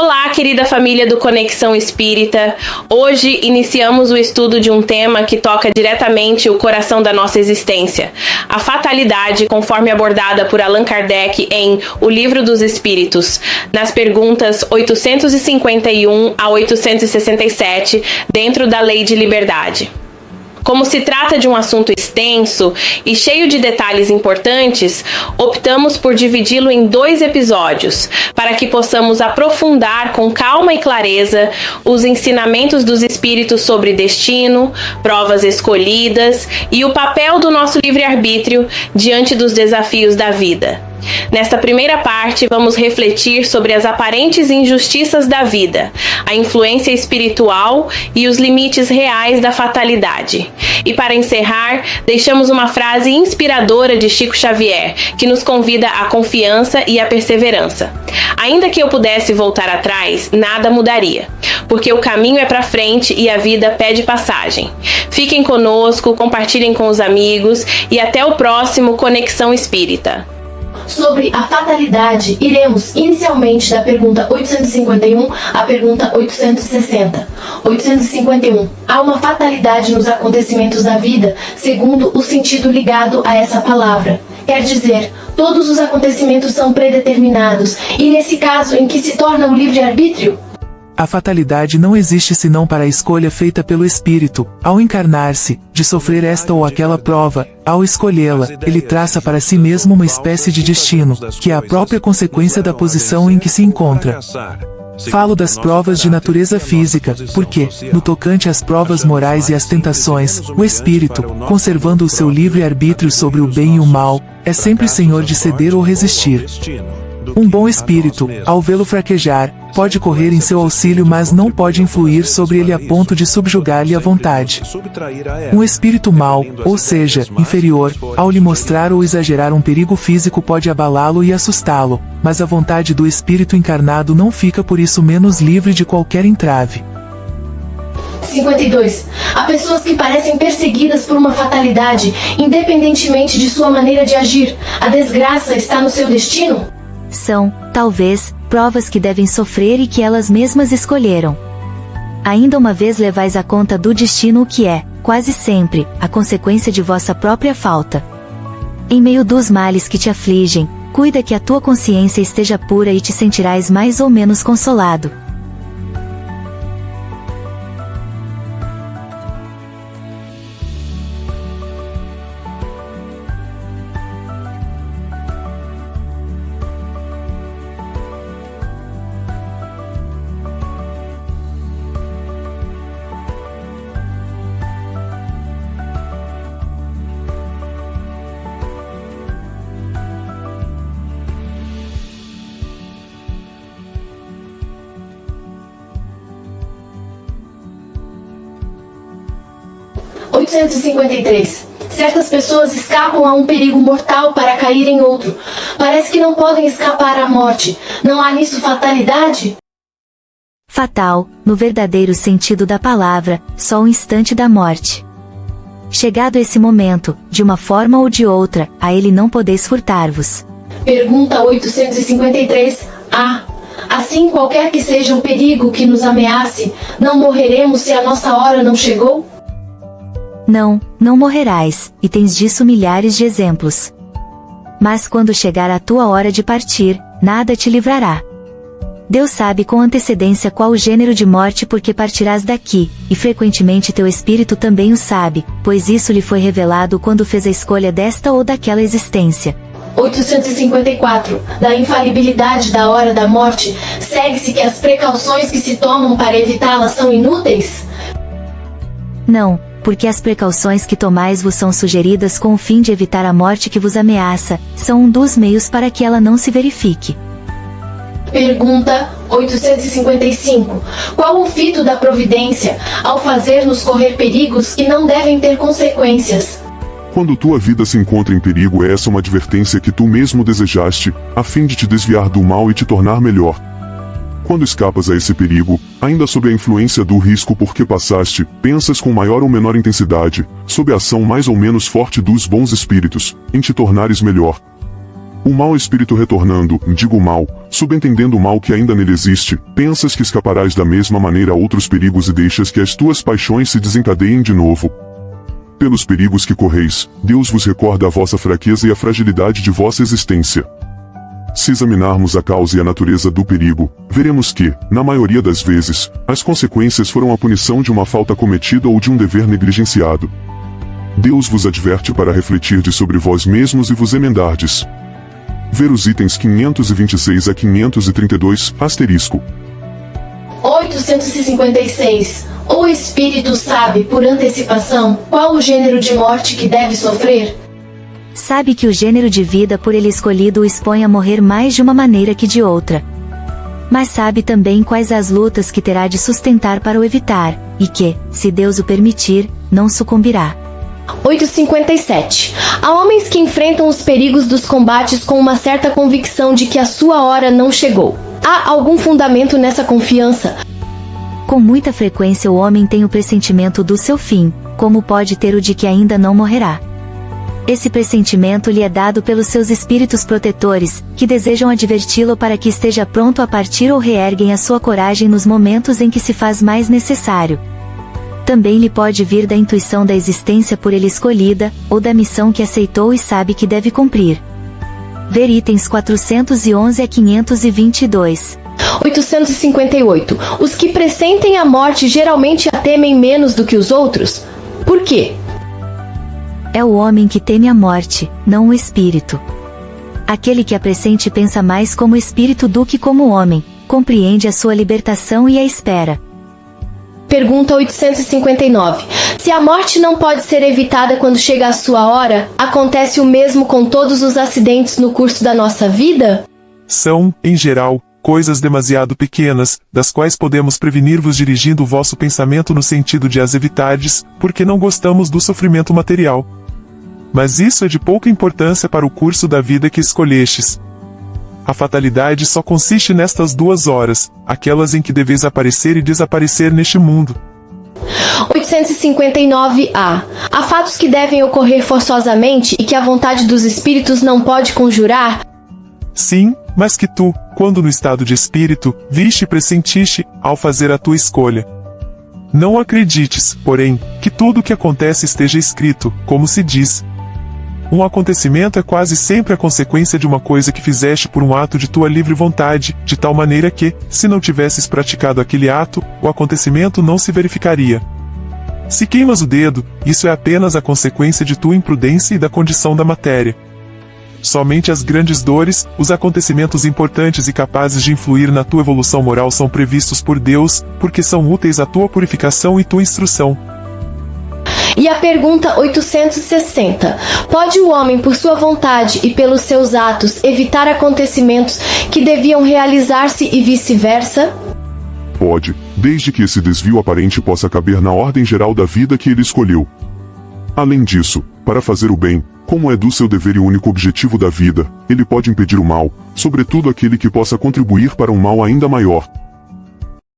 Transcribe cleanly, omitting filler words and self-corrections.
Olá, querida família do Conexão Espírita. Hoje iniciamos o estudo de um tema que toca diretamente o coração da nossa existência, a fatalidade, conforme abordada por Allan Kardec em O Livro dos Espíritos, nas perguntas 851 a 867, dentro da Lei de Liberdade. Como se trata de um assunto extenso e cheio de detalhes importantes, optamos por dividi-lo em 2 episódios, para que possamos aprofundar com calma e clareza os ensinamentos dos espíritos sobre destino, provas escolhidas e o papel do nosso livre-arbítrio diante dos desafios da vida. Nesta primeira parte, vamos refletir sobre as aparentes injustiças da vida, a influência espiritual e os limites reais da fatalidade. E para encerrar, deixamos uma frase inspiradora de Chico Xavier, que nos convida à confiança e à perseverança. Ainda que eu pudesse voltar atrás, nada mudaria, porque o caminho é para frente e a vida pede passagem. Fiquem conosco, compartilhem com os amigos e até o próximo Conexão Espírita. Sobre a fatalidade, iremos inicialmente da pergunta 851 à pergunta 860. 851. Há uma fatalidade nos acontecimentos da vida, segundo o sentido ligado a essa palavra. Quer dizer, todos os acontecimentos são predeterminados, e nesse caso em que se torna o livre-arbítrio? A fatalidade não existe senão para a escolha feita pelo espírito, ao encarnar-se, de sofrer esta ou aquela prova. Ao escolhê-la, ele traça para si mesmo uma espécie de destino, que é a própria consequência da posição em que se encontra. Falo das provas de natureza física, porque, no tocante às provas morais e às tentações, o espírito, conservando o seu livre-arbítrio sobre o bem e o mal, é sempre senhor de ceder ou resistir. Um bom espírito, ao vê-lo fraquejar, pode correr em seu auxílio, mas não pode influir sobre ele a ponto de subjugar-lhe a vontade. Um espírito mau, ou seja, inferior, ao lhe mostrar ou exagerar um perigo físico pode abalá-lo e assustá-lo, mas a vontade do espírito encarnado não fica por isso menos livre de qualquer entrave. 52. Há pessoas que parecem perseguidas por uma fatalidade, independentemente de sua maneira de agir. A desgraça está no seu destino? São, talvez, provas que devem sofrer e que elas mesmas escolheram. Ainda uma vez levais à conta do destino o que é, quase sempre, a consequência de vossa própria falta. Em meio dos males que te afligem, cuida que a tua consciência esteja pura e te sentirás mais ou menos consolado. Certas pessoas escapam a um perigo mortal para cair em outro. Parece que não podem escapar à morte. Não há nisso fatalidade? Fatal, no verdadeiro sentido da palavra, só o instante da morte. Chegado esse momento, de uma forma ou de outra, a ele não podeis furtar-vos. Pergunta 853-A. Assim, qualquer que seja o perigo que nos ameace, não morreremos se a nossa hora não chegou? Não morrerás, e tens disso milhares de exemplos. Mas quando chegar a tua hora de partir, nada te livrará. Deus sabe com antecedência qual o gênero de morte por que partirás daqui, e frequentemente teu espírito também o sabe, pois isso lhe foi revelado quando fez a escolha desta ou daquela existência. 854. Da infalibilidade da hora da morte, segue-se que as precauções que se tomam para evitá-la são inúteis? Não, porque as precauções que tomais vos são sugeridas com o fim de evitar a morte que vos ameaça, são um dos meios para que ela não se verifique. Pergunta 855. Qual o fito da providência ao fazer-nos correr perigos que não devem ter consequências? Quando tua vida se encontra em perigo, essa é uma advertência que tu mesmo desejaste, a fim de te desviar do mal e te tornar melhor. Quando escapas a esse perigo, ainda sob a influência do risco por que passaste, pensas com maior ou menor intensidade, sob a ação mais ou menos forte dos bons espíritos, em te tornares melhor. O mau espírito retornando, digo mal, subentendendo o mal que ainda nele existe, pensas que escaparás da mesma maneira a outros perigos e deixas que as tuas paixões se desencadeiem de novo. Pelos perigos que correis, Deus vos recorda a vossa fraqueza e a fragilidade de vossa existência. Se examinarmos a causa e a natureza do perigo, veremos que, na maioria das vezes, as consequências foram a punição de uma falta cometida ou de um dever negligenciado. Deus vos adverte para refletirdes sobre vós mesmos e vos emendardes. Ver os itens 526 a 532, asterisco. 856. O espírito sabe, por antecipação, qual o gênero de morte que deve sofrer? Sabe que o gênero de vida por ele escolhido o expõe a morrer mais de uma maneira que de outra. Mas sabe também quais as lutas que terá de sustentar para o evitar, e que, se Deus o permitir, não sucumbirá. 857. Há homens que enfrentam os perigos dos combates com uma certa convicção de que a sua hora não chegou. Há algum fundamento nessa confiança? Com muita frequência o homem tem o pressentimento do seu fim, como pode ter o de que ainda não morrerá. Esse pressentimento lhe é dado pelos seus espíritos protetores, que desejam adverti-lo para que esteja pronto a partir ou reerguem a sua coragem nos momentos em que se faz mais necessário. Também lhe pode vir da intuição da existência por ele escolhida, ou da missão que aceitou e sabe que deve cumprir. Ver itens 411 a 522. 858. Os que pressentem a morte geralmente a temem menos do que os outros? Por quê? É o homem que teme a morte, não o espírito. Aquele que a pressente pensa mais como espírito do que como homem, compreende a sua libertação e a espera. Pergunta 859. Se a morte não pode ser evitada quando chega a sua hora, acontece o mesmo com todos os acidentes no curso da nossa vida? São, em geral, coisas demasiado pequenas, das quais podemos prevenir-vos dirigindo o vosso pensamento no sentido de as evitardes, porque não gostamos do sofrimento material. Mas isso é de pouca importância para o curso da vida que escolhestes. A fatalidade só consiste nestas 2 horas, aquelas em que deveis aparecer e desaparecer neste mundo. 859-A. Há fatos que devem ocorrer forçosamente e que a vontade dos espíritos não pode conjurar? Sim, mas que tu, quando no estado de espírito, viste e pressentiste, ao fazer a tua escolha. Não acredites, porém, que tudo o que acontece esteja escrito, como se diz. Um acontecimento é quase sempre a consequência de uma coisa que fizeste por um ato de tua livre vontade, de tal maneira que, se não tivesses praticado aquele ato, o acontecimento não se verificaria. Se queimas o dedo, isso é apenas a consequência de tua imprudência e da condição da matéria. Somente as grandes dores, os acontecimentos importantes e capazes de influir na tua evolução moral são previstos por Deus, porque são úteis à tua purificação e tua instrução. E a pergunta 860. Pode o homem, por sua vontade e pelos seus atos, evitar acontecimentos que deviam realizar-se e vice-versa? Pode, desde que esse desvio aparente possa caber na ordem geral da vida que ele escolheu. Além disso, para fazer o bem, como é do seu dever e único objetivo da vida, ele pode impedir o mal, sobretudo aquele que possa contribuir para um mal ainda maior.